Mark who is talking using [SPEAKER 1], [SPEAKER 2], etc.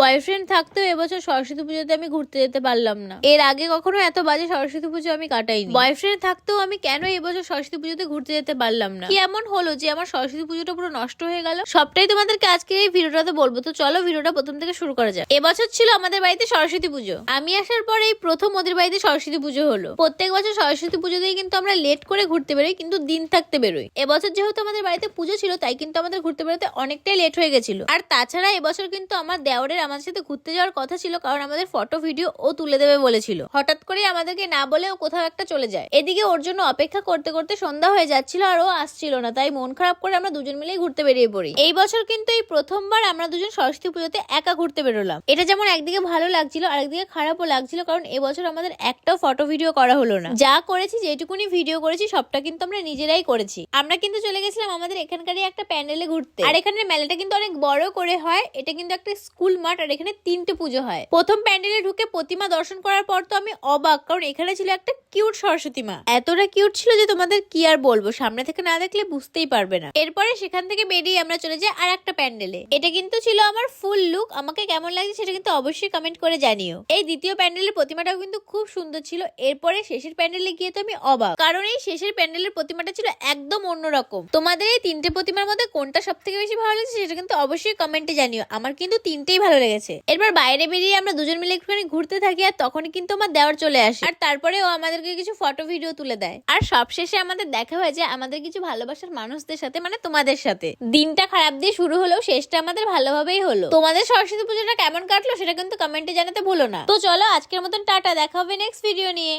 [SPEAKER 1] Boyfriend থাকতেও এবছর সরস্বতী পুজোতে আমি ঘুরতে যেতে পারলাম না। এর আগে কখনো এত বাজে সরস্বতী পুজো আমি কাটাইনি। বয়ফ্রেন্ড থাকতেও আমি কেন এবছর সরস্বতী পুজোতে ঘুরতে যেতে পারলাম না? কি এমন হলো যে আমার সরস্বতী পুজোটা পুরো নষ্ট হয়ে গেল? সবটাই তোমাদেরকে আজকের এই ভিডিওটাতে বলবো। তো চলো ভিডিওটা প্রথম থেকে শুরু করা যাক। এবছর ছিল আমাদের বাড়িতে সরস্বতী পুজো। আমি আসার পর এই প্রথম ওদের বাড়িতে সরস্বতী পুজো হলো। প্রত্যেক বছর সরস্বতী পুজোতেই কিন্তু আমরা লেট করে ঘুরতে বেরোই, কিন্তু দিন থাকতে বেরোই। এবছর যেহেতু আমাদের বাড়িতে পুজো ছিল, তাই কিন্তু আমাদের ঘুরতে বেরোতে অনেকটাই লেট হয়ে গেছিল। আর তাছাড়া এবছর কিন্তু আমার দেওরের আমাদের সাথে ঘুরতে যাওয়ার কথা ছিল, কারণ আমাদের ফটো ভিডিও ও তুলে দেবে বলেছিল। হঠাৎ করে আমাদেরকে না বলে ও কোথাও একটা চলে যায়। এদিকে ওর জন্য অপেক্ষা করতে করতে সন্ধ্যা হয়ে যাচ্ছিল আর ও আসছিল না, তাই মন খারাপ করে আমরা দুজন মিলেই ঘুরতে বেরিয়ে পড়ি। এই বছর কিন্তু এই প্রথমবার আমরা দুজন সরস্বতী পুজোতে একা ঘুরতে বেরোলাম। এটা যেমন একদিকে ভালো লাগছিল, আরেকদিকে খারাপও লাগছিল, কারণ এবছর আমাদের একটাও ফটো ভিডিও করা হলো না। যা করেছি, যেটুকুনি ভিডিও করেছি, সবটা কিন্তু আমরা নিজেরাই করেছি। আমরা কিন্তু চলে গেছিলাম আমাদের এখানকারই একটা প্যান্ডেলে ঘুরতে। আর এখানের মেলাটা কিন্তু অনেক বড় করে হয়। এটা কিন্তু একটা স্কুল মাঠ, আর এখানে 3টে পুজো হয়। প্রথম প্যান্ডেলে ঢুকে প্রতিমা দর্শন করার পর তো আমি অবাক, কারণ এখানে ছিল একটা কিউট সরস্বতী মা। এতটা কিউট ছিল যে তোমাদের কি আর বলবো, সামনে থেকে না দেখলে বুঝতেই পারবে না। এরপরে সেখান থেকে বেরিয়ে আমরা চলে যাই আর একটা প্যান্ডেলে। এটা কিন্তু ছিল আমার ফুল লুক। আমাকে কেমন লাগছে সেটা কিন্তু অবশ্যই কমেন্ট করে জানিও। এই দ্বিতীয় প্যান্ডেলের প্রতিমাটাও কিন্তু খুব সুন্দর ছিল। এরপরে শেষের প্যান্ডেলে গিয়ে তো আমি অবাক, কারণ এই শেষের প্যান্ডেলের প্রতিমাটা ছিল একদম অন্যরকম। তোমাদের এই 3টে প্রতিমার মধ্যে কোনটা সব থেকে বেশি ভালো লাগছে সেটা কিন্তু অবশ্যই কমেন্টে জানিও। আমার কিন্তু 3টেই ভালো লেগেছে। এরপর বাইরে বেরিয়ে আমরা দুজন মিলে একটুখানি ঘুরতে থাকি, আর তখনই কিন্তু আমার দেওয়ার চলে আসে। আর তারপরে ও আমাদেরকে কিছু ফটো ভিডিও তুলে দেয়। আর সবশেষে আমাদের দেখা হয়ে যায় আমাদের কিছু ভালোবাসার মানুষদের সাথে, মানে তোমাদের সাথে। দিনটা খারাপ দিয়ে শুরু হলেও শেষটা আমাদের ভালোভাবেই হলো। তোমাদের সরস্বতী পুজোটা কেমন কাটলো সেটা কিন্তু কমেন্টে জানাতে ভুলো না। তো চলো আজকের মতন টাটা, দেখা হবে নেক্সট ভিডিও নিয়ে।